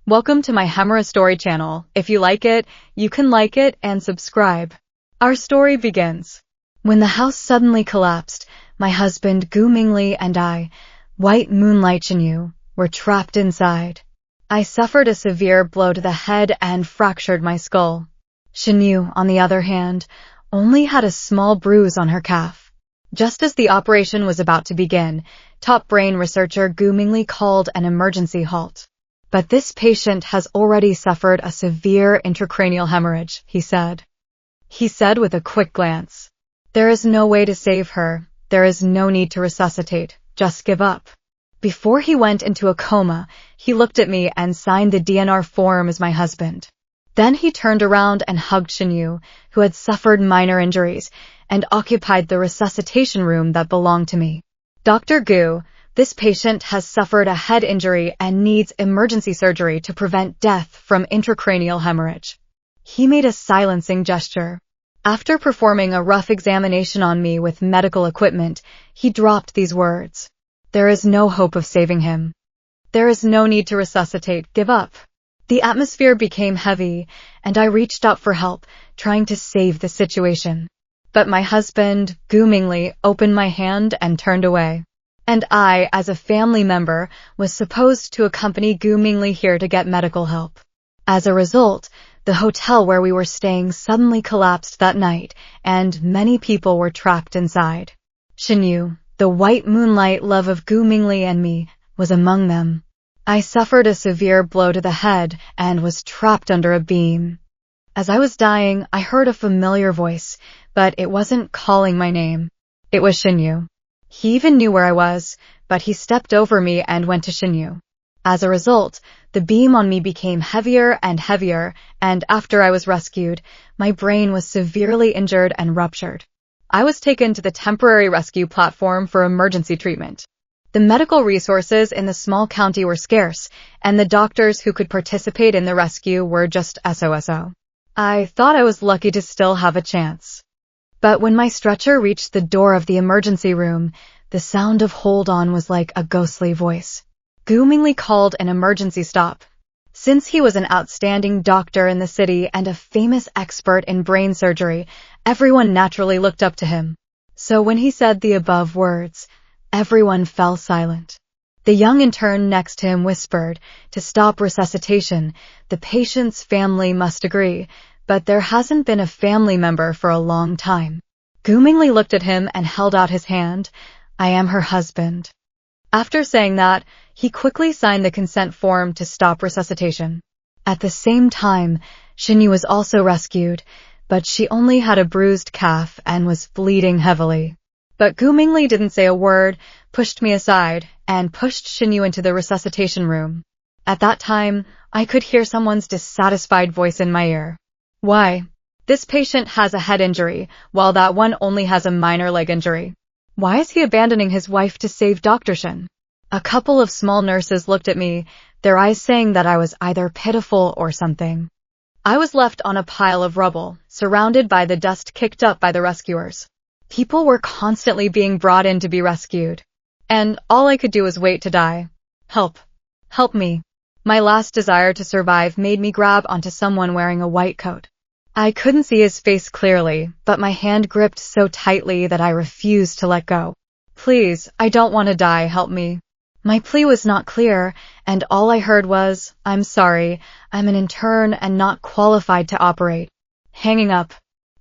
Welcome to my Hemera Story channel. If you like it, you can like it and subscribe. Our story begins. When the house suddenly collapsed, my husband Gu Mingli and I, White Moonlight Shenyu, were trapped inside. I suffered a severe blow to the head and fractured my skull. Shenyu, on the other hand, only had a small bruise on her calf. Just as the operation was about to begin, top brain researcher Gu Mingli called an emergency halt. But this patient has already suffered a severe intracranial hemorrhage, he said. He said with a quick glance. There is no way to save her. There is no need to resuscitate. Just give up. Before he went into a coma, he looked at me and signed the DNR form as my husband. Then he turned around and hugged Shenyu, who had suffered minor injuries, and occupied the resuscitation room that belonged to me. Dr. Gu, this patient has suffered a head injury and needs emergency surgery to prevent death from intracranial hemorrhage. He made a silencing gesture. After performing a rough examination on me with medical equipment, he dropped these words. There is no hope of saving him. There is no need to resuscitate. Give up. The atmosphere became heavy, and I reached out for help, trying to save the situation. But my husband, Gu Mingli, opened my hand and turned away. And I, as a family member, was supposed to accompany Gu Mingli here to get medical help. As a result, the hotel where we were staying suddenly collapsed that night, and many people were trapped inside. Shenyu, the white moonlight love of Gu Mingli and me, was among them. I suffered a severe blow to the head and was trapped under a beam. As I was dying, I heard a familiar voice, but it wasn't calling my name. It was Shenyu. He even knew where I was, but he stepped over me and went to Shenyu. As a result, the beam on me became heavier and heavier, and after I was rescued, my brain was severely injured and ruptured. I was taken to the temporary rescue platform for emergency treatment. The medical resources in the small county were scarce, and the doctors who could participate in the rescue were just SOSO. I thought I was lucky to still have a chance. But when my stretcher reached the door of the emergency room, the sound of hold on was like a ghostly voice. Gu Mingli called an emergency stop. Since he was an outstanding doctor in the city and a famous expert in brain surgery, everyone naturally looked up to him. So when he said the above words, everyone fell silent. The young intern next to him whispered, to stop resuscitation, the patient's family must agree, but there hasn't been a family member for a long time. Gu Mingli looked at him and held out his hand. I am her husband. After saying that, he quickly signed the consent form to stop resuscitation. At the same time, Shenyu was also rescued, but she only had a bruised calf and was bleeding heavily. But Gu Mingli didn't say a word, pushed me aside, and pushed Shenyu into the resuscitation room. At that time, I could hear someone's dissatisfied voice in my ear. Why? This patient has a head injury, while that one only has a minor leg injury. Why is he abandoning his wife to save Dr. Shen? A couple of small nurses looked at me, their eyes saying that I was either pitiful or something. I was left on a pile of rubble, surrounded by the dust kicked up by the rescuers. People were constantly being brought in to be rescued. And all I could do was wait to die. Help. Help me. My last desire to survive made me grab onto someone wearing a white coat. I couldn't see his face clearly, but my hand gripped so tightly that I refused to let go. Please, I don't want to die, help me. My plea was not clear, and all I heard was, I'm sorry, I'm an intern and not qualified to operate. Hanging up.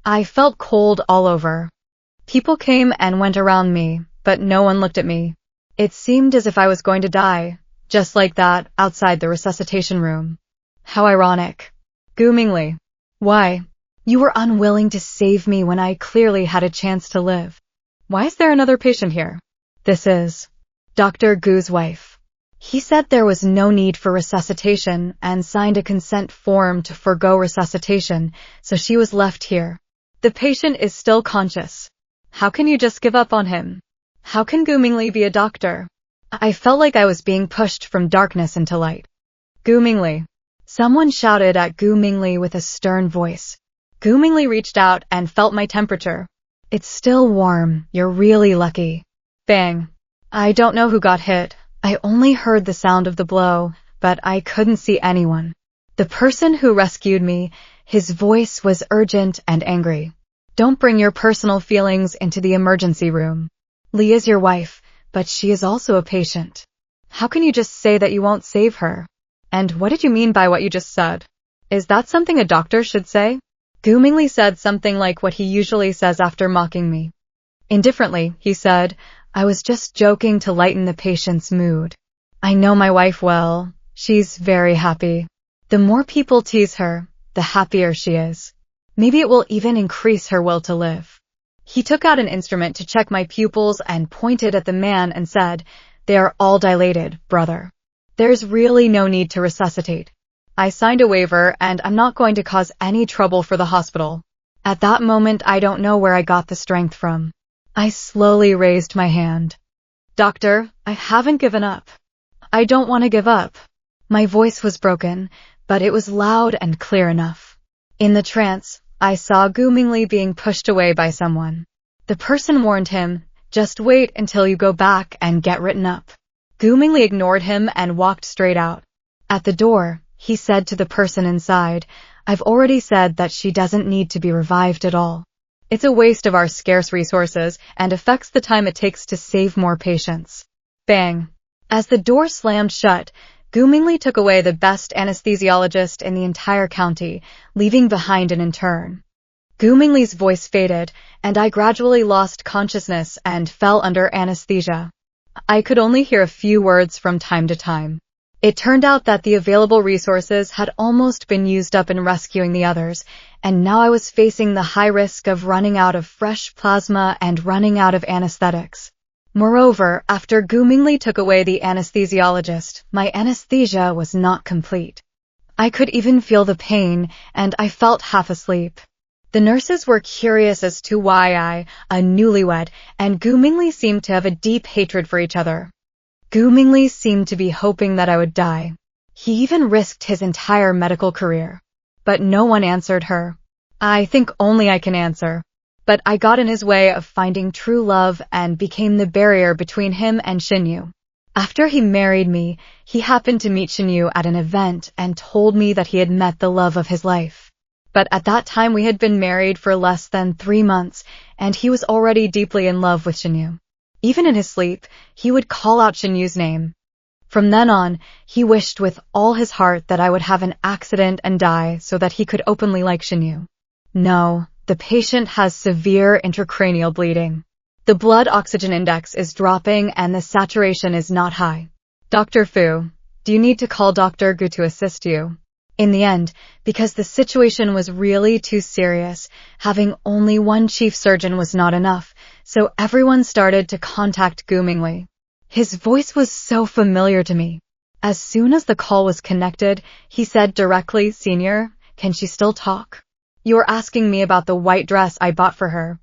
I felt cold all over. People came and went around me, but no one looked at me. It seemed as if I was going to die, just like that, outside the resuscitation room. How ironic. Gu Mingli. Why? You were unwilling to save me when I clearly had a chance to live. Why is there another patient here? This is Dr. Gu's wife. He said there was no need for resuscitation and signed a consent form to forgo resuscitation, so she was left here. The patient is still conscious. How can you just give up on him? How can Gu Mingli be a doctor? I felt like I was being pushed from darkness into light. Gu Mingli. Someone shouted at Gu Mingli with a stern voice. Gu Mingli reached out and felt my temperature. It's still warm. You're really lucky. Bang. I don't know who got hit. I only heard the sound of the blow, but I couldn't see anyone. The person who rescued me, his voice was urgent and angry. Don't bring your personal feelings into the emergency room. Lee is your wife, but she is also a patient. How can you just say that you won't save her? And what did you mean by what you just said? Is that something a doctor should say? Gu Mingli said something like what he usually says after mocking me. Indifferently, he said, I was just joking to lighten the patient's mood. I know my wife well. She's very happy. The more people tease her, the happier she is. Maybe it will even increase her will to live. He took out an instrument to check my pupils and pointed at the man and said, They are all dilated, brother. There's really no need to resuscitate. I signed a waiver and I'm not going to cause any trouble for the hospital. At that moment, I don't know where I got the strength from. I slowly raised my hand. Doctor, I haven't given up. I don't want to give up. My voice was broken, but it was loud and clear enough. In the trance, I saw Gu Mingli being pushed away by someone. The person warned him, just wait until you go back and get written up. Gu Mingli ignored him and walked straight out. At the door, he said to the person inside, I've already said that she doesn't need to be revived at all. It's a waste of our scarce resources and affects the time it takes to save more patients. Bang! As the door slammed shut, Gu Mingli took away the best anesthesiologist in the entire county, leaving behind an intern. Gu Mingli's voice faded, and I gradually lost consciousness and fell under anesthesia. I could only hear a few words from time to time. It turned out that the available resources had almost been used up in rescuing the others, and now I was facing the high risk of running out of fresh plasma and running out of anesthetics. Moreover, after Gu Mingli took away the anesthesiologist, my anesthesia was not complete. I could even feel the pain, and I felt half asleep. The nurses were curious as to why I, a newlywed, and Gu Mingli seemed to have a deep hatred for each other. Gu Mingli seemed to be hoping that I would die. He even risked his entire medical career. But no one answered her. I think only I can answer. But I got in his way of finding true love and became the barrier between him and Xinyu. After he married me, he happened to meet Xinyu at an event and told me that he had met the love of his life. But at that time we had been married for less than 3 months, and he was already deeply in love with Xinyu. Even in his sleep, he would call out Xinyu's name. From then on, he wished with all his heart that I would have an accident and die so that he could openly like Xinyu. No, the patient has severe intracranial bleeding. The blood oxygen index is dropping and the saturation is not high. Dr. Fu, do you need to call Dr. Gu to assist you? In the end, because the situation was really too serious, having only one chief surgeon was not enough, so everyone started to contact Gu Mingli. His voice was so familiar to me. As soon as the call was connected, he said directly, Senior, can she still talk? You're asking me about the white dress I bought for her.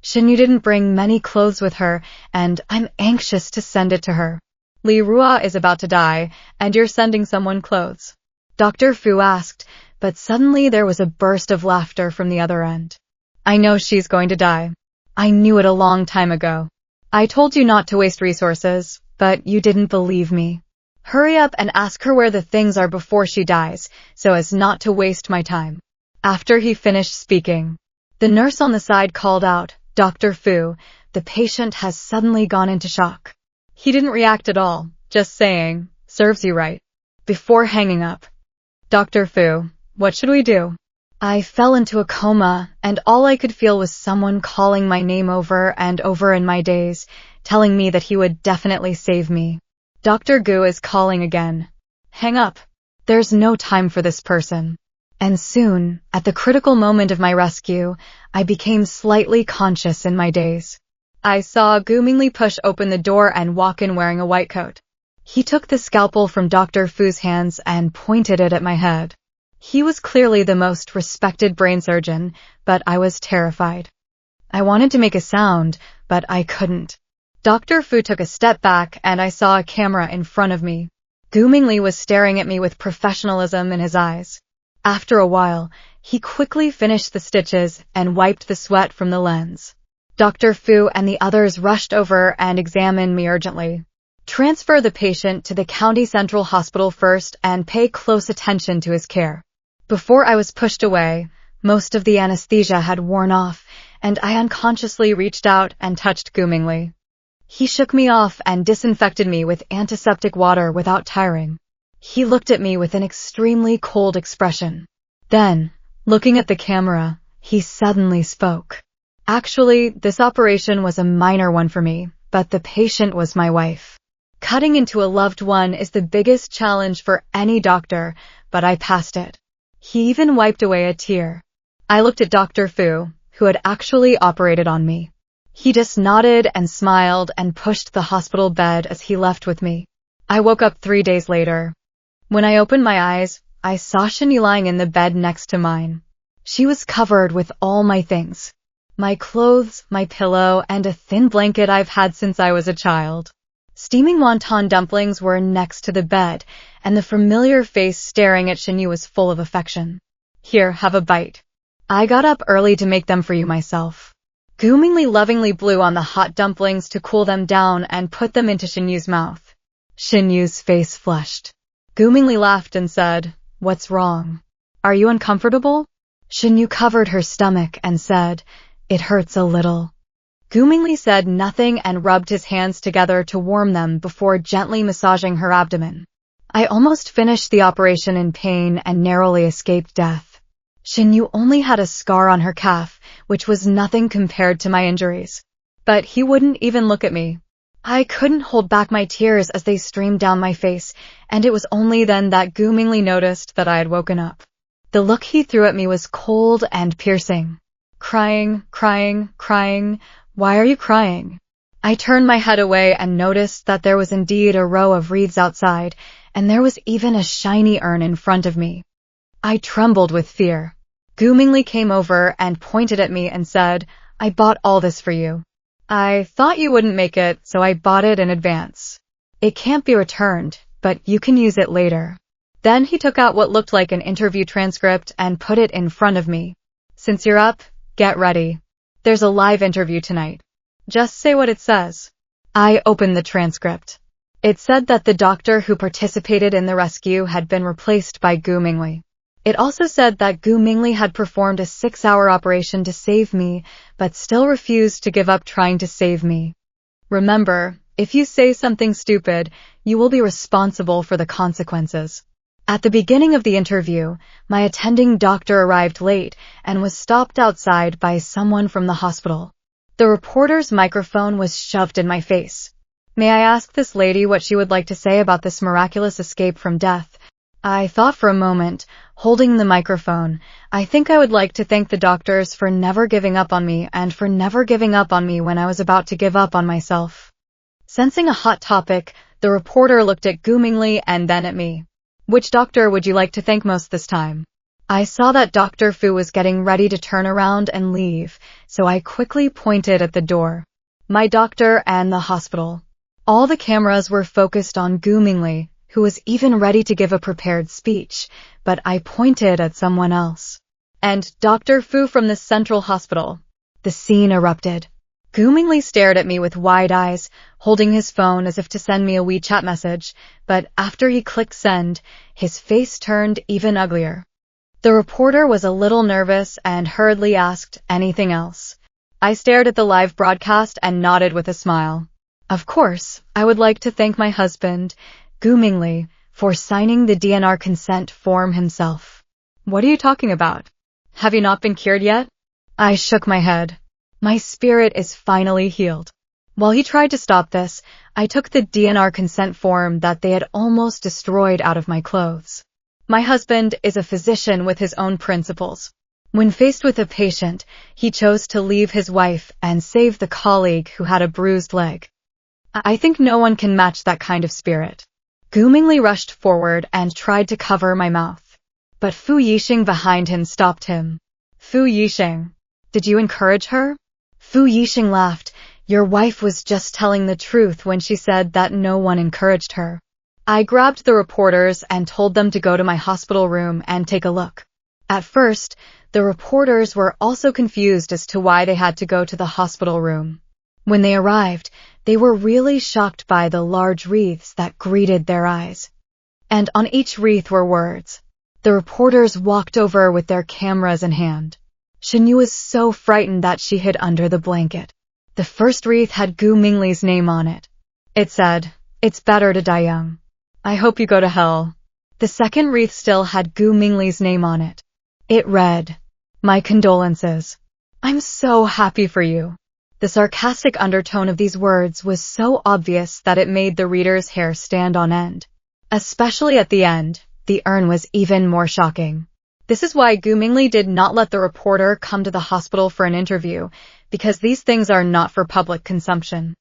Xinyu didn't bring many clothes with her, and I'm anxious to send it to her. Li Rua is about to die, and you're sending someone clothes. Dr. Fu asked, but suddenly there was a burst of laughter from the other end. I know she's going to die. I knew it a long time ago. I told you not to waste resources, but you didn't believe me. Hurry up and ask her where the things are before she dies, so as not to waste my time. After he finished speaking, the nurse on the side called out, Dr. Fu, the patient has suddenly gone into shock. He didn't react at all, just saying, serves you right. Before hanging up, Dr. Fu, what should we do? I fell into a coma, and all I could feel was someone calling my name over and over in my days, telling me that he would definitely save me. Dr. Gu is calling again. Hang up. There's no time for this person. And soon, at the critical moment of my rescue, I became slightly conscious in my daze. I saw Gu Mingli push open the door and walk in wearing a white coat. He took the scalpel from Dr. Fu's hands and pointed it at my head. He was clearly the most respected brain surgeon, but I was terrified. I wanted to make a sound, but I couldn't. Dr. Fu took a step back and I saw a camera in front of me. Gu Mingli was staring at me with professionalism in his eyes. After a while, he quickly finished the stitches and wiped the sweat from the lens. Dr. Fu and the others rushed over and examined me urgently. Transfer the patient to the county central hospital first and pay close attention to his care. Before I was pushed away, most of the anesthesia had worn off, and I unconsciously reached out and touched Goomingly. He shook me off and disinfected me with antiseptic water without tiring. He looked at me with an extremely cold expression. Then, looking at the camera, he suddenly spoke. Actually, this operation was a minor one for me, but the patient was my wife. Cutting into a loved one is the biggest challenge for any doctor, but I passed it. He even wiped away a tear. I looked at Dr. Fu, who had actually operated on me. He just nodded and smiled and pushed the hospital bed as he left with me. I woke up 3 days later. When I opened my eyes, I saw Shinyu lying in the bed next to mine. She was covered with all my things. My clothes, my pillow, and a thin blanket I've had since I was a child. Steaming wonton dumplings were next to the bed, and the familiar face staring at Shinyu was full of affection. Here, have a bite. I got up early to make them for you myself. Goomingly lovingly blew on the hot dumplings to cool them down and put them into Shinyu's mouth. Shinyu's face flushed. Goomingly laughed and said, "What's wrong? Are you uncomfortable?" Shinyu covered her stomach and said, "It hurts a little." Goomingly said nothing and rubbed his hands together to warm them before gently massaging her abdomen. I almost finished the operation in pain and narrowly escaped death. Shinyu only had a scar on her calf, which was nothing compared to my injuries. But he wouldn't even look at me. I couldn't hold back my tears as they streamed down my face, and it was only then that Goomingly noticed that I had woken up. The look he threw at me was cold and piercing. Crying, crying, crying. Why are you crying? I turned my head away and noticed that there was indeed a row of wreaths outside, and there was even a shiny urn in front of me. I trembled with fear. Goomingly came over and pointed at me and said, "I bought all this for you. I thought you wouldn't make it, so I bought it in advance. It can't be returned, but you can use it later." Then he took out what looked like an interview transcript and put it in front of me. "Since you're up, get ready. There's a live interview tonight. Just say what it says." I opened the transcript. It said that the doctor who participated in the rescue had been replaced by Goomingly. It also said that Goomingly had performed a 6-hour operation to save me, but still refused to give up trying to save me. Remember, if you say something stupid, you will be responsible for the consequences. At the beginning of the interview, my attending doctor arrived late and was stopped outside by someone from the hospital. The reporter's microphone was shoved in my face. "May I ask this lady what she would like to say about this miraculous escape from death?" I thought for a moment, holding the microphone. I think I would like to thank the doctors for never giving up on me and for never giving up on me when I was about to give up on myself. Sensing a hot topic, the reporter looked at Goomingly and then at me. "Which doctor would you like to thank most this time?" I saw that Dr. Fu was getting ready to turn around and leave, so I quickly pointed at the door. My doctor and the hospital. All the cameras were focused on Goomingly, who was even ready to give a prepared speech, but I pointed at someone else. "And Dr. Fu from the Central Hospital." The scene erupted. Goomingly stared at me with wide eyes, holding his phone as if to send me a WeChat message, but after he clicked send, his face turned even uglier. The reporter was a little nervous and hurriedly asked anything else. I stared at the live broadcast and nodded with a smile. Of course, I would like to thank my husband, Goomingly, for signing the DNR consent form himself. "What are you talking about? Have you not been cured yet?" I shook my head. My spirit is finally healed. While he tried to stop this, I took the DNR consent form that they had almost destroyed out of my clothes. My husband is a physician with his own principles. When faced with a patient, he chose to leave his wife and save the colleague who had a bruised leg. I think no one can match that kind of spirit. Goomingly rushed forward and tried to cover my mouth. But Fu Yixing behind him stopped him. "Fu Yixing, did you encourage her?" Fu Yixing laughed. "Your wife was just telling the truth when she said that no one encouraged her." I grabbed the reporters and told them to go to my hospital room and take a look. At first, the reporters were also confused as to why they had to go to the hospital room. When they arrived, they were really shocked by the large wreaths that greeted their eyes. And on each wreath were words. The reporters walked over with their cameras in hand. Shinyu was so frightened that she hid under the blanket. The first wreath had Gu Mingli's name on it. It said, "It's better to die young. I hope you go to hell." The second wreath still had Gu Mingli's name on it. It read, "My condolences. I'm so happy for you." The sarcastic undertone of these words was so obvious that it made the reader's hair stand on end. Especially at the end, the urn was even more shocking. This is why Gu Mingli did not let the reporter come to the hospital for an interview, because these things are not for public consumption.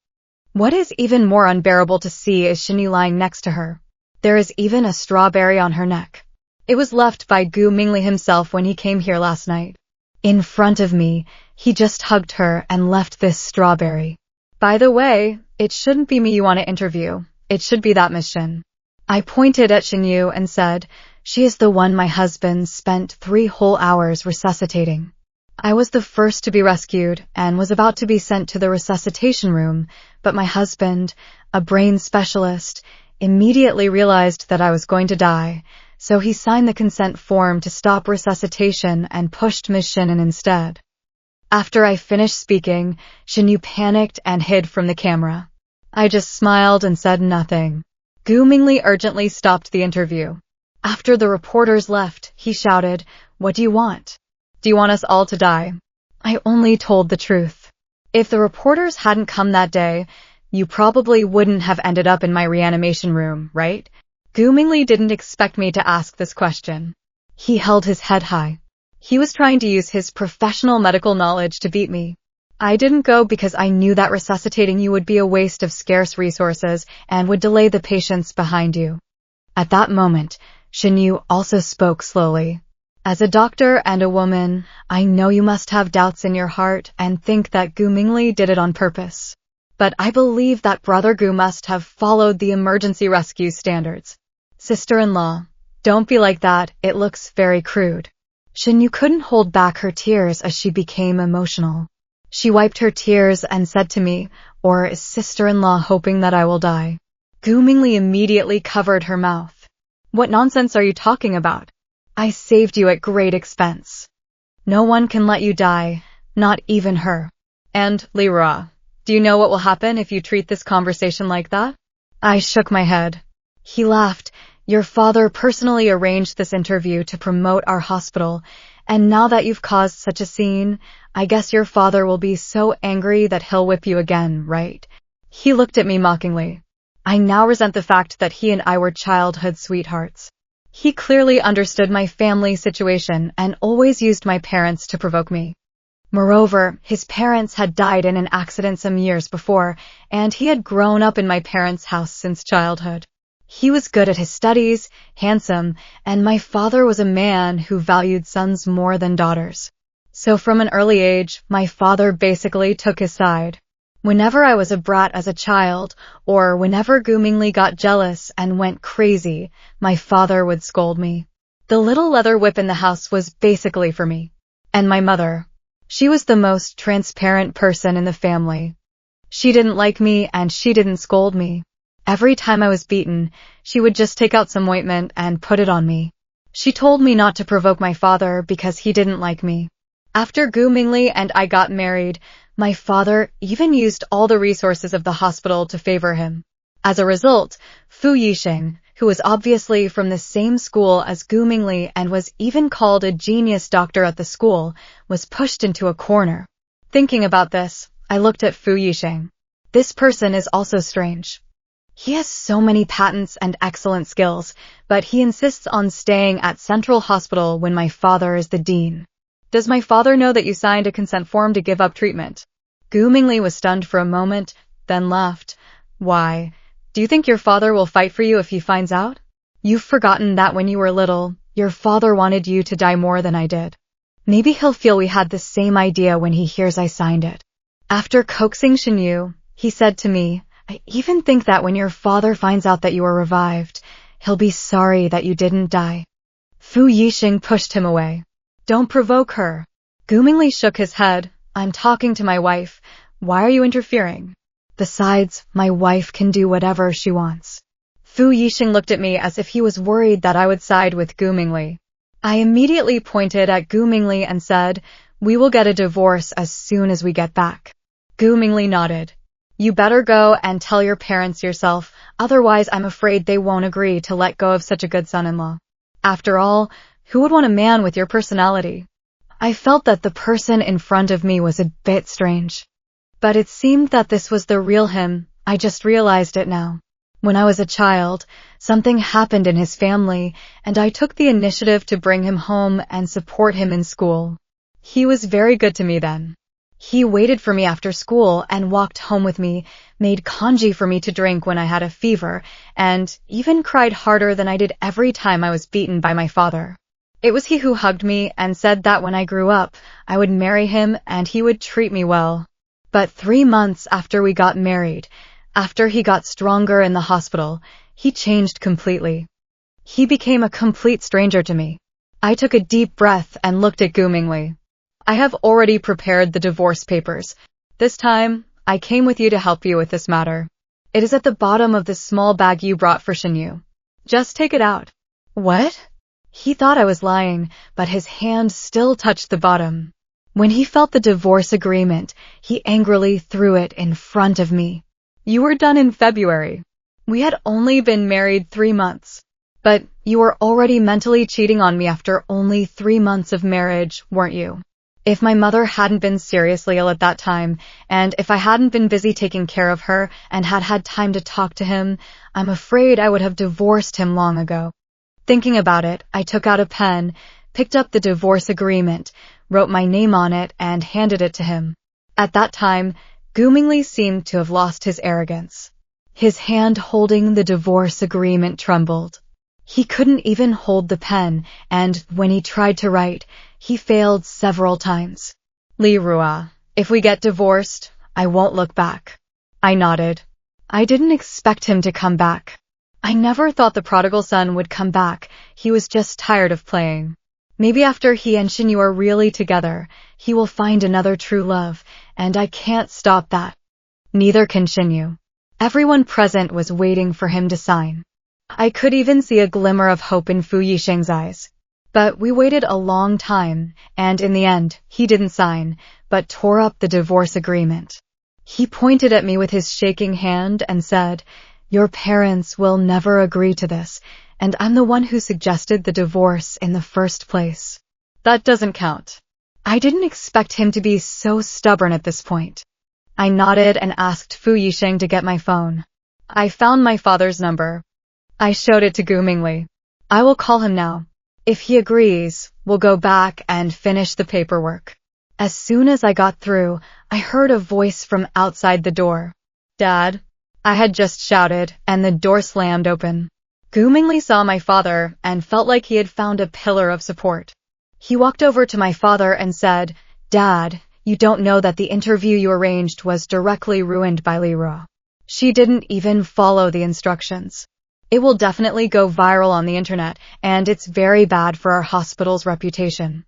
What is even more unbearable to see is Shinyu lying next to her. There is even a strawberry on her neck. It was left by Gu Mingli himself when he came here last night. In front of me, he just hugged her and left this strawberry. By the way, it shouldn't be me you want to interview. It should be that Miss Shin. I pointed at Shinyu and said, "She is the one my husband spent 3 whole hours resuscitating." I was the first to be rescued and was about to be sent to the resuscitation room, but my husband, a brain specialist, immediately realized that I was going to die, so he signed the consent form to stop resuscitation and pushed Ms. Shin in instead. After I finished speaking, Shinyu panicked and hid from the camera. I just smiled and said nothing. Gu Mingli urgently stopped the interview. After the reporters left, he shouted, "What do you want? Do you want us all to die?" I only told the truth. If the reporters hadn't come that day, you probably wouldn't have ended up in my reanimation room, right? Gu Mingli didn't expect me to ask this question. He held his head high. He was trying to use his professional medical knowledge to beat me. I didn't go because I knew that resuscitating you would be a waste of scarce resources and would delay the patients behind you. At that moment, Shinyu also spoke slowly. As a doctor and a woman, I know you must have doubts in your heart and think that Gu Mingli did it on purpose. But I believe that Brother Gu must have followed the emergency rescue standards. Sister-in-law, don't be like that, it looks very crude. Shinyu couldn't hold back her tears as she became emotional. She wiped her tears and said to me, "Or is sister-in-law hoping that I will die?" Gu Mingli immediately covered her mouth. "What nonsense are you talking about? I saved you at great expense. No one can let you die, not even her. And, Li Ra, do you know what will happen if you treat this conversation like that?" I shook my head. He laughed. "Your father personally arranged this interview to promote our hospital, and now that you've caused such a scene, I guess your father will be so angry that he'll whip you again, right?" He looked at me mockingly. I now resent the fact that he and I were childhood sweethearts. He clearly understood my family situation and always used my parents to provoke me. Moreover, his parents had died in an accident some years before, and he had grown up in my parents' house since childhood. He was good at his studies, handsome, and my father was a man who valued sons more than daughters. So from an early age, my father basically took his side. Whenever I was a brat as a child, or whenever Gu Mingli got jealous and went crazy, my father would scold me. The little leather whip in the house was basically for me. And my mother. She was the most transparent person in the family. She didn't like me and she didn't scold me. Every time I was beaten, she would just take out some ointment and put it on me. She told me not to provoke my father because he didn't like me. After Gu Mingli and I got married, my father even used all the resources of the hospital to favor him. As a result, Fu Yixing, who was obviously from the same school as Gu Mingli and was even called a genius doctor at the school, was pushed into a corner. Thinking about this, I looked at Fu Yixing. This person is also strange. He has so many patents and excellent skills, but he insists on staying at Central Hospital when my father is the dean. Does my father know that you signed a consent form to give up treatment? Gu Mingli was stunned for a moment, then laughed. Why? Do you think your father will fight for you if he finds out? You've forgotten that when you were little, your father wanted you to die more than I did. Maybe he'll feel we had the same idea when he hears I signed it. After coaxing Shinyu, he said to me, I even think that when your father finds out that you were revived, he'll be sorry that you didn't die. Fu Yixing pushed him away. Don't provoke her. Gu Mingli shook his head. I'm talking to my wife. Why are you interfering? Besides, my wife can do whatever she wants. Fu Yixing looked at me as if he was worried that I would side with Gu Mingli. I immediately pointed at Gu Mingli and said, "We will get a divorce as soon as we get back." Gu Mingli nodded. "You better go and tell your parents yourself, otherwise I'm afraid they won't agree to let go of such a good son-in-law. After all, who would want a man with your personality?" I felt that the person in front of me was a bit strange. But it seemed that this was the real him. I just realized it now. When I was a child, something happened in his family, and I took the initiative to bring him home and support him in school. He was very good to me then. He waited for me after school and walked home with me, made congee for me to drink when I had a fever, and even cried harder than I did every time I was beaten by my father. It was he who hugged me and said that when I grew up, I would marry him and he would treat me well. But 3 months after we got married, after he got stronger in the hospital, he changed completely. He became a complete stranger to me. I took a deep breath and looked at Gu Mingli. "I have already prepared the divorce papers. This time, I came with you to help you with this matter. It is at the bottom of this small bag you brought for Shinyu. Just take it out." "What?" He thought I was lying, but his hand still touched the bottom. When he felt the divorce agreement, he angrily threw it in front of me. "You were done in February. We had only been married 3 months. But you were already mentally cheating on me after only 3 months of marriage, weren't you? If my mother hadn't been seriously ill at that time, and if I hadn't been busy taking care of her and had had time to talk to him, I'm afraid I would have divorced him long ago." Thinking about it, I took out a pen, picked up the divorce agreement, wrote my name on it, and handed it to him. At that time, Gu Mingli seemed to have lost his arrogance. His hand holding the divorce agreement trembled. He couldn't even hold the pen, and when he tried to write, he failed several times. "Li Rua, if we get divorced, I won't look back." I nodded. I didn't expect him to come back. I never thought the prodigal son would come back. He was just tired of playing. Maybe after he and Shinyu are really together, he will find another true love, and I can't stop that. Neither can Shinyu. Everyone present was waiting for him to sign. I could even see a glimmer of hope in Fu Yixing's eyes. But we waited a long time, and in the end, he didn't sign, but tore up the divorce agreement. He pointed at me with his shaking hand and said, "Your parents will never agree to this, and I'm the one who suggested the divorce in the first place." That doesn't count. I didn't expect him to be so stubborn at this point. I nodded and asked Fu Yixing to get my phone. I found my father's number. I showed it to Gu Mingli. "I will call him now. If he agrees, we'll go back and finish the paperwork." As soon as I got through, I heard a voice from outside the door. "Dad," I had just shouted, and the door slammed open. Gu Mingli saw my father and felt like he had found a pillar of support. He walked over to my father and said, "Dad, you don't know that the interview you arranged was directly ruined by Li Rua. She didn't even follow the instructions. It will definitely go viral on the internet, and it's very bad for our hospital's reputation."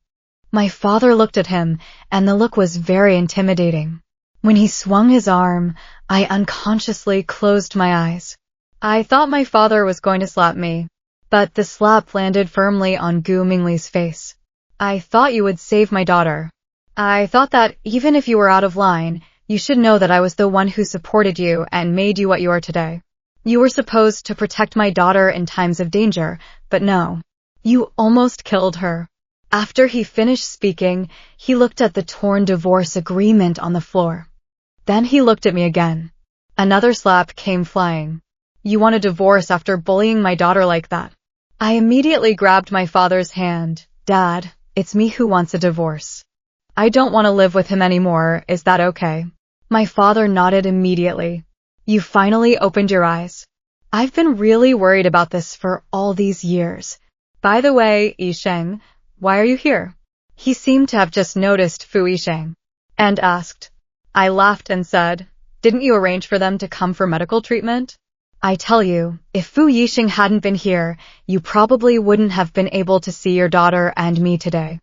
My father looked at him, and the look was very intimidating. When he swung his arm, I unconsciously closed my eyes. I thought my father was going to slap me, but the slap landed firmly on Gu Mingli's face. "I thought you would save my daughter. I thought that even if you were out of line, you should know that I was the one who supported you and made you what you are today. You were supposed to protect my daughter in times of danger, but no. You almost killed her." After he finished speaking, he looked at the torn divorce agreement on the floor. Then he looked at me again. Another slap came flying. "You want a divorce after bullying my daughter like that?" I immediately grabbed my father's hand. "Dad, it's me who wants a divorce. I don't want to live with him anymore. Is that okay?" My father nodded immediately. "You finally opened your eyes. I've been really worried about this for all these years. By the way, Yixing, why are you here?" He seemed to have just noticed Fu Yixing and asked. I laughed and said, "Didn't you arrange for them to come for medical treatment?" I tell you, if Fu Yixing hadn't been here, you probably wouldn't have been able to see your daughter and me today.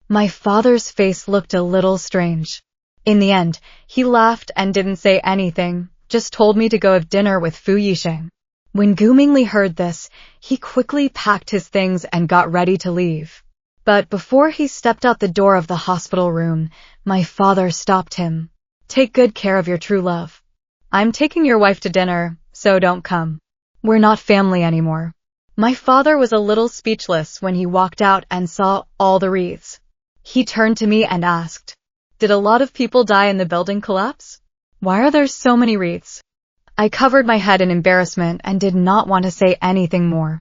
My father's face looked a little strange. In the end, he laughed and didn't say anything, just told me to go have dinner with Fu Yixing. When Gu Mingli heard this, he quickly packed his things and got ready to leave. But before he stepped out the door of the hospital room, my father stopped him. Take good care of your true love. I'm taking your wife to dinner, so don't come. We're not family anymore. My father was a little speechless when he walked out and saw all the wreaths. He turned to me and asked, "Did a lot of people die in the building collapse? Why are there so many wreaths?" I covered my head in embarrassment and did not want to say anything more.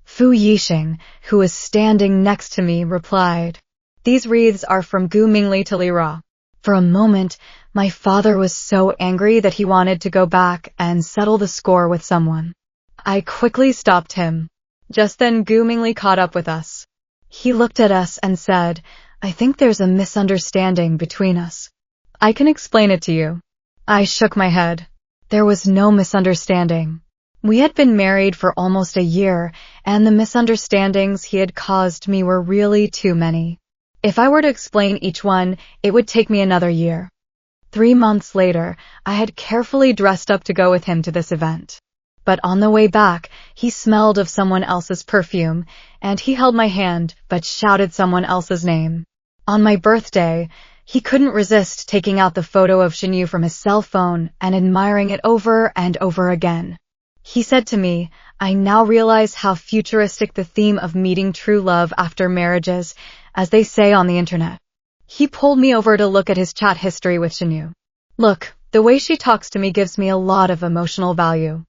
Fu Yixing, who was standing next to me, replied, "These wreaths are from Gu Mingli to Li Ra." For a moment, my father was so angry that he wanted to go back and settle the score with someone. I quickly stopped him. Just then Gu Mingli caught up with us. He looked at us and said, "I think there's a misunderstanding between us. I can explain it to you." I shook my head. There was no misunderstanding. We had been married for almost a year, and the misunderstandings he had caused me were really too many. If I were to explain each one, it would take me another year. 3 months later, I had carefully dressed up to go with him to this event. But on the way back, he smelled of someone else's perfume, and he held my hand but shouted someone else's name. On my birthday, he couldn't resist taking out the photo of Shenyu from his cell phone and admiring it over and over again. He said to me, "I now realize how futuristic the theme of meeting true love after marriage is, as they say on the internet." He pulled me over to look at his chat history with Shenyu. "Look, the way she talks to me gives me a lot of emotional value.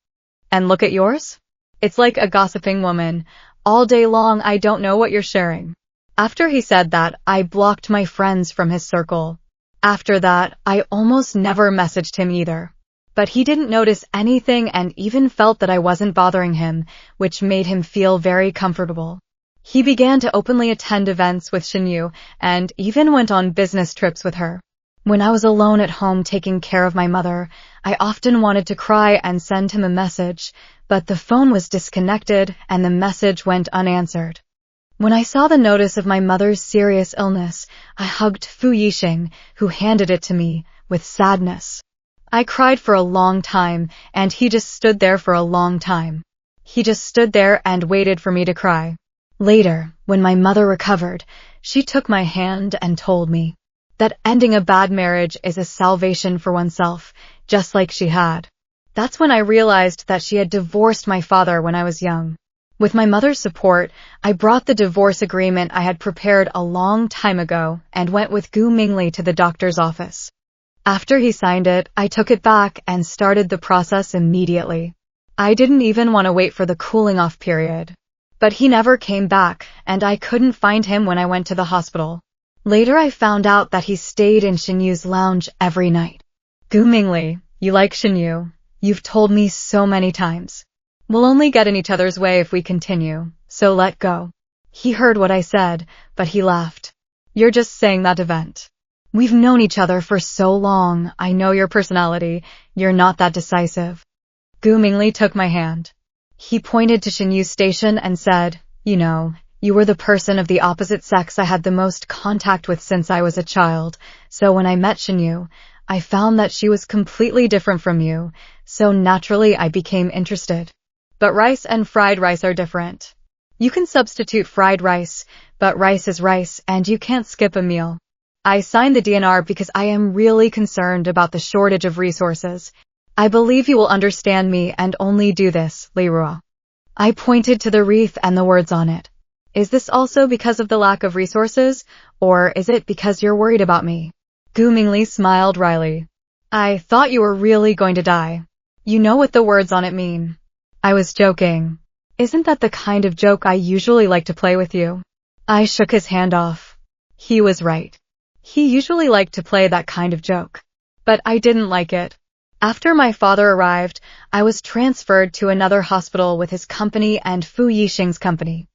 And look at yours? It's like a gossiping woman. All day long I don't know what you're sharing." After he said that, I blocked my friends from his circle. After that, I almost never messaged him either. But he didn't notice anything and even felt that I wasn't bothering him, which made him feel very comfortable. He began to openly attend events with Shenyu and even went on business trips with her. When I was alone at home taking care of my mother, I often wanted to cry and send him a message, but the phone was disconnected and the message went unanswered. When I saw the notice of my mother's serious illness, I hugged Fu Yixing, who handed it to me, with sadness. I cried for a long time, and he just stood there for a long time. He just stood there and waited for me to cry. Later, when my mother recovered, she took my hand and told me that ending a bad marriage is a salvation for oneself, just like she had. That's when I realized that she had divorced my father when I was young. With my mother's support, I brought the divorce agreement I had prepared a long time ago and went with Gu Mingli to the doctor's office. After he signed it, I took it back and started the process immediately. I didn't even want to wait for the cooling off period. But he never came back, and I couldn't find him when I went to the hospital. Later I found out that he stayed in Shenyu's lounge every night. "Gu Mingli, you like Shenyu. You've told me so many times. We'll only get in each other's way if we continue, so let go." He heard what I said, but he laughed. "You're just saying that to vent. We've known each other for so long, I know your personality, you're not that decisive." Gu Mingli took my hand. He pointed to Shenyu's station and said, "You know, you were the person of the opposite sex I had the most contact with since I was a child, so when I met Shenyu, I found that she was completely different from you, so naturally I became interested. But rice and fried rice are different. You can substitute fried rice, but rice is rice and you can't skip a meal. I signed the DNR because I am really concerned about the shortage of resources. I believe you will understand me and only do this, Li Ra." I pointed to the wreath and the words on it. "Is this also because of the lack of resources, or is it because you're worried about me?" Gu Mingli smiled wryly. "I thought you were really going to die. You know what the words on it mean." I was joking. "Isn't that the kind of joke I usually like to play with you?" I shook his hand off. He was right. He usually liked to play that kind of joke. But I didn't like it. After my father arrived, I was transferred to another hospital with his company and Fu Yixing's company.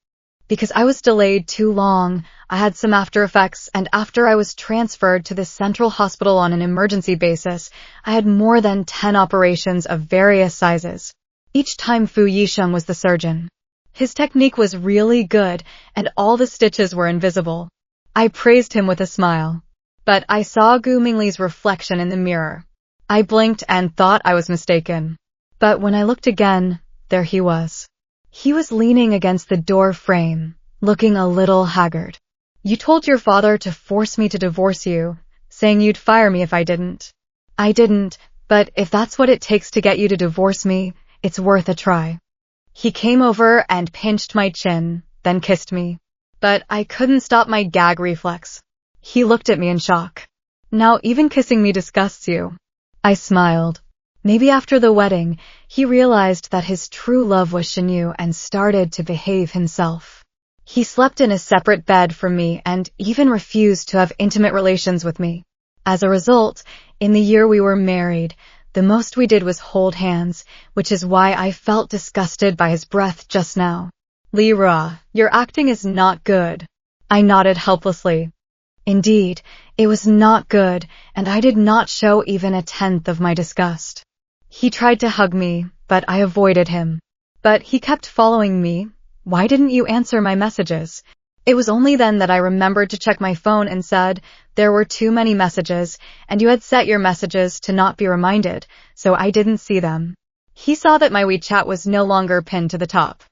Because I was delayed too long, I had some after effects, and after I was transferred to the central hospital on an emergency basis, I had more than 10 operations of various sizes. Each time Fu Yixing was the surgeon. His technique was really good, and all the stitches were invisible. I praised him with a smile. but I saw Gu Mingli's reflection in the mirror. I blinked and thought I was mistaken. But when I looked again, there he was. He was leaning against the door frame, looking a little haggard. You told your father to force me to divorce you, saying you'd fire me if I didn't. I didn't, but if that's what it takes to get you to divorce me, it's worth a try. He came over and pinched my chin, then kissed me. But I couldn't stop my gag reflex. He looked at me in shock. Now even kissing me disgusts you. I smiled. Maybe after the wedding, he realized that his true love was Shinyu and started to behave himself. He slept in a separate bed from me and even refused to have intimate relations with me. As a result, in the year we were married, the most we did was hold hands, which is why I felt disgusted by his breath just now. Li Ruo, your acting is not good. I nodded helplessly. Indeed, it was not good, and I did not show even a tenth of my disgust. He tried to hug me, but I avoided him. But he kept following me. Why didn't you answer my messages? It was only then that I remembered to check my phone and said there were too many messages, and you had set your messages to not be reminded, so I didn't see them. He saw that my WeChat was no longer pinned to the top.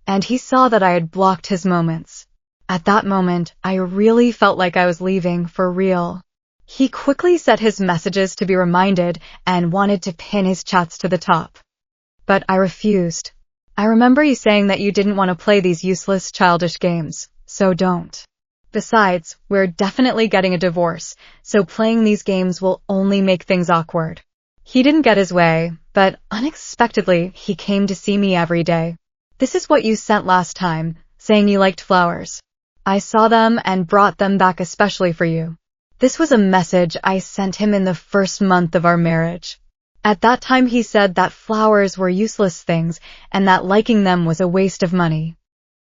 And he saw that I had blocked his moments. At that moment, I really felt like I was leaving for real. He quickly set his messages to be reminded and wanted to pin his chats to the top. But I refused. I remember you saying that you didn't want to play these useless childish games, so don't. Besides, we're definitely getting a divorce, so playing these games will only make things awkward. He didn't get his way, but unexpectedly, he came to see me every day. This is what you sent last time, saying you liked flowers. I saw them and brought them back especially for you. This was a message I sent him in the first month of our marriage. At that time he said that flowers were useless things and that liking them was a waste of money.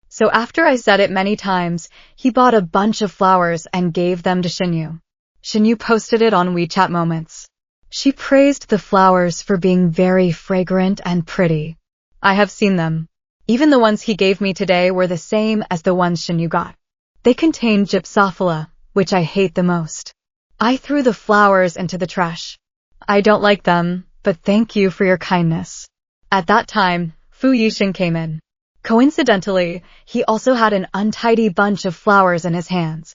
So after I said it many times, he bought a bunch of flowers and gave them to Shinyu. Shinyu posted it on WeChat Moments. She praised the flowers for being very fragrant and pretty. I have seen them. Even the ones he gave me today were the same as the ones Shinyu got. They contained gypsophila, which I hate the most. I threw the flowers into the trash. I don't like them, but thank you for your kindness. At that time, Fu Yixing came in. Coincidentally, he also had an untidy bunch of flowers in his hands.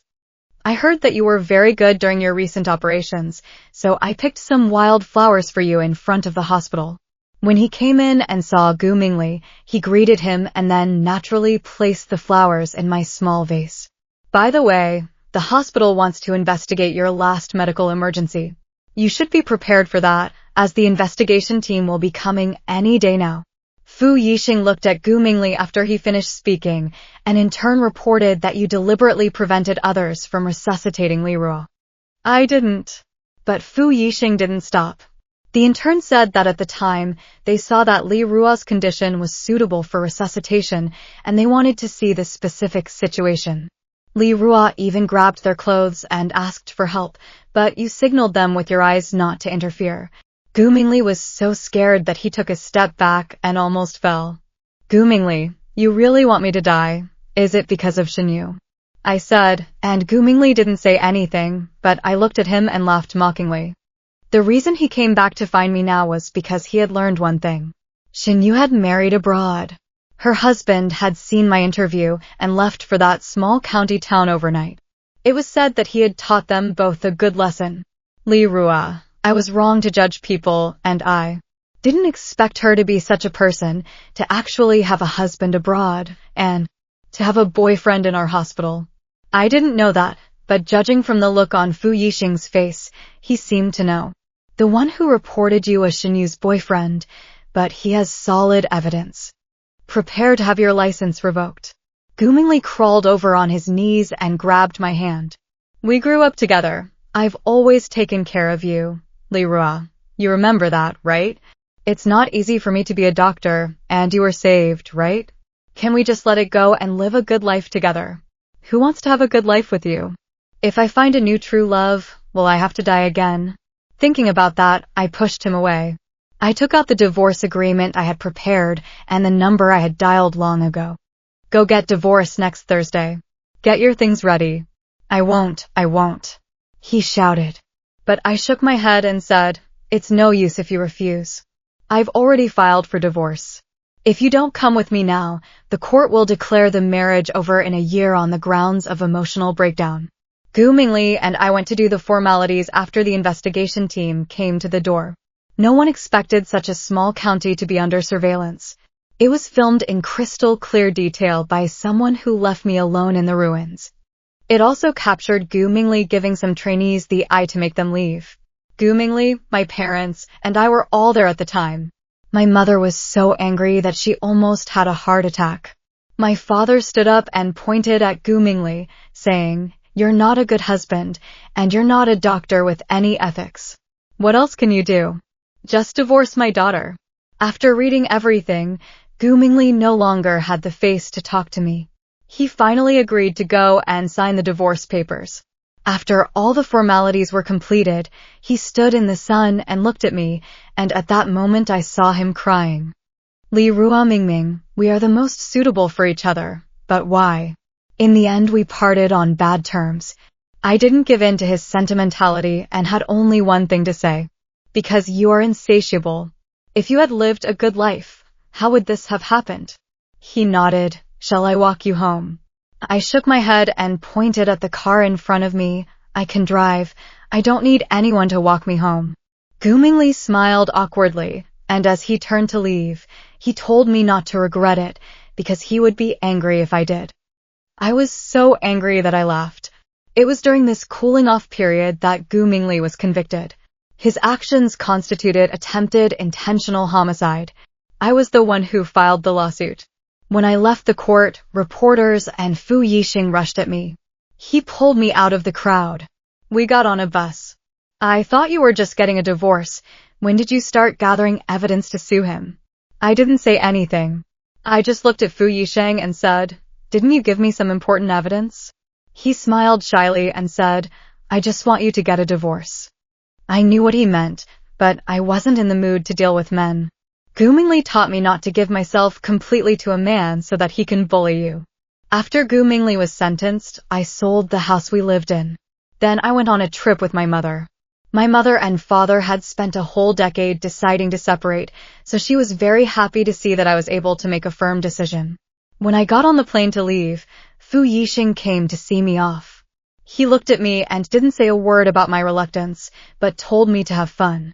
I heard that you were very good during your recent operations, so I picked some wild flowers for you in front of the hospital. When he came in and saw Gu Mingli, he greeted him and then naturally placed the flowers in my small vase. By the way, the hospital wants to investigate your last medical emergency. You should be prepared for that, as the investigation team will be coming any day now. Fu Yixing looked at Gu Mingli after he finished speaking, and in turn reported that you deliberately prevented others from resuscitating Li Ruo. I didn't. But Fu Yixing didn't stop. The intern said that at the time, they saw that Li Ruo's condition was suitable for resuscitation, and they wanted to see the specific situation. Li Ruo even grabbed their clothes and asked for help, but you signaled them with your eyes not to interfere. Gu Mingli was so scared that he took a step back and almost fell. Gu Mingli, you really want me to die? Is it because of Shinyu? I said, and Gu Mingli didn't say anything, but I looked at him and laughed mockingly. The reason he came back to find me now was because he had learned one thing. Shinyu had married abroad. Her husband had seen my interview and left for that small county town overnight. It was said that he had taught them both a good lesson. Li Ruo, I was wrong to judge people, and I didn't expect her to be such a person, to actually have a husband abroad, and to have a boyfriend in our hospital. I didn't know that, but judging from the look on Fu Yixing's face, he seemed to know. The one who reported you as Shinyu's boyfriend, but he has solid evidence. Prepare to have your license revoked. Gu Mingli crawled over on his knees and grabbed my hand. We grew up together. I've always taken care of you, Li Ruo. You remember that, right? It's not easy for me to be a doctor, and you were saved, right? Can we just let it go and live a good life together? Who wants to have a good life with you? If I find a new true love, will I have to die again? Thinking about that, I pushed him away. I took out the divorce agreement I had prepared and the number I had dialed long ago. Go get divorced next Thursday. Get your things ready. I won't. he shouted. But I shook my head and said, "It's no use if you refuse. I've already filed for divorce. If you don't come with me now, the court will declare the marriage over in a year on the grounds of emotional breakdown." Gu Mingli and I went to do the formalities after the investigation team came to the door. No one expected such a small county to be under surveillance. It was filmed in crystal clear detail by someone who left me alone in the ruins. It also captured Gu Mingli giving some trainees the eye to make them leave. Gu Mingli, my parents, and I were all there at the time. My mother was so angry that she almost had a heart attack. My father stood up and pointed at Gu Mingli, saying, "You're not a good husband, and you're not a doctor with any ethics. What else can you do? Just divorce my daughter." After reading everything, Gu Mingli no longer had the face to talk to me. He finally agreed to go and sign the divorce papers. After all the formalities were completed, he stood in the sun and looked at me, and at that moment I saw him crying. "Li Rua Mingming, we are the most suitable for each other, but why? In the end we parted on bad terms." I didn't give in to his sentimentality and had only one thing to say. "Because you are insatiable. If you had lived a good life, how would this have happened?" He nodded. "Shall I walk you home?" I shook my head and pointed at the car in front of me. "I can drive. I don't need anyone to walk me home." Gu Mingli smiled awkwardly, and as he turned to leave, he told me not to regret it, because he would be angry if I did. I was so angry that I laughed. It was during this cooling-off period that Gu Mingli was convicted. His actions constituted attempted intentional homicide. I was the one who filed the lawsuit. When I left the court, reporters and Fu Yixing rushed at me. He pulled me out of the crowd. We got on a bus. "I thought you were just getting a divorce. When did you start gathering evidence to sue him?" I didn't say anything. I just looked at Fu Yixing and said, "Didn't you give me some important evidence?" He smiled shyly and said, "I just want you to get a divorce." I knew what he meant, but I wasn't in the mood to deal with men. Gu Mingli taught me not to give myself completely to a man so that he can bully you. After Gu Mingli was sentenced, I sold the house we lived in. Then I went on a trip with my mother. My mother and father had spent a whole decade deciding to separate, so she was very happy to see that I was able to make a firm decision. When I got on the plane to leave, Fu Yixing came to see me off. He looked at me and didn't say a word about my reluctance, but told me to have fun.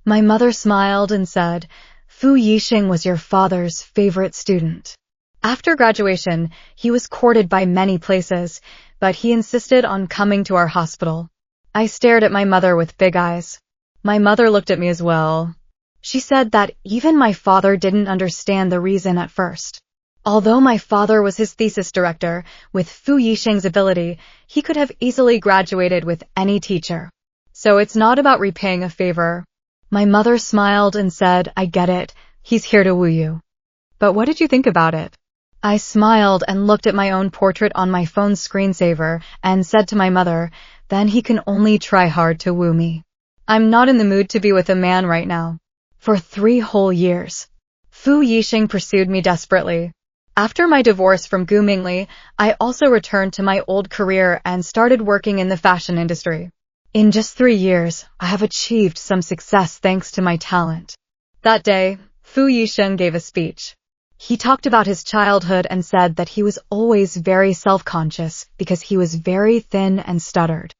My mother smiled and said, "Fu Yixing was your father's favorite student." After graduation, he was courted by many places, but he insisted on coming to our hospital. I stared at my mother with big eyes. My mother looked at me as well. She said that even my father didn't understand the reason at first. Although my father was his thesis director, with Fu Yixing's ability, he could have easily graduated with any teacher. So it's not about repaying a favor. My mother smiled and said, "I get it. He's here to woo you." "But what did you think about it?" I smiled and looked at my own portrait on my phone's screensaver and said to my mother, "Then he can only try hard to woo me. I'm not in the mood to be with a man right now." For 3 whole years, Fu Yixing pursued me desperately. After my divorce from Gu Mingli, I also returned to my old career and started working in the fashion industry. In just 3 years, I have achieved some success thanks to my talent. That day, Fu Yixing gave a speech. He talked about his childhood and said that he was always very self-conscious because he was very thin and stuttered.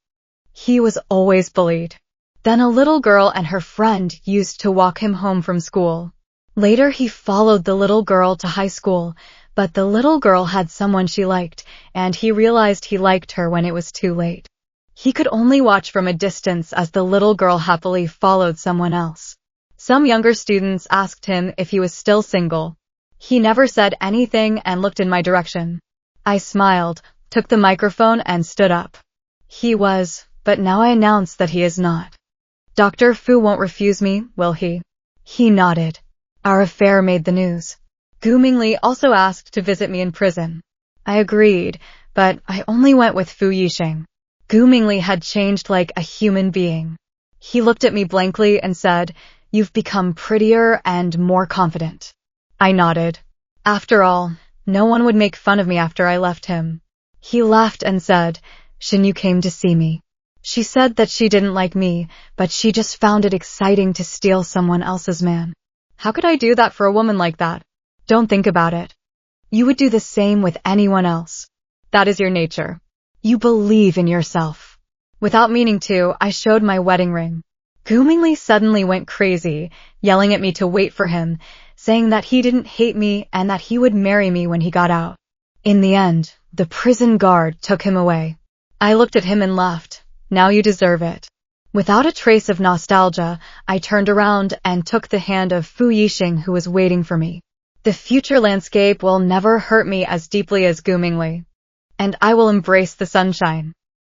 He was always bullied. Then a little girl and her friend used to walk him home from school. Later he followed the little girl to high school, but the little girl had someone she liked, and he realized he liked her when it was too late. He could only watch from a distance as the little girl happily followed someone else. Some younger students asked him if he was still single. He never said anything and looked in my direction. I smiled, took the microphone and stood up. He was, but now I announce that he is not. Dr. Fu won't refuse me, will he? He nodded. Our affair made the news. Gu Mingli also asked to visit me in prison. I agreed, but I only went with Fu Yixing. Gu Mingli had changed like a human being. He looked at me blankly and said, "You've become prettier and more confident." I nodded. After all, no one would make fun of me after I left him. He laughed and said, "Shin, you came to see me. She said that she didn't like me, but she just found it exciting to steal someone else's man. How could I do that for a woman like that? Don't think about it. You would do the same with anyone else. That is your nature. You believe in yourself. Without meaning to, I showed my wedding ring. Goomingly suddenly went crazy, yelling at me to wait for him, saying that he didn't hate me and that he would marry me when he got out. In the end, the prison guard took him away. I looked at him and laughed. Now you deserve it. Without a trace of nostalgia, I turned around and took the hand of Fu Yixing, who was waiting for me. The future landscape will never hurt me as deeply as Goomingly. And I will embrace the sunshine.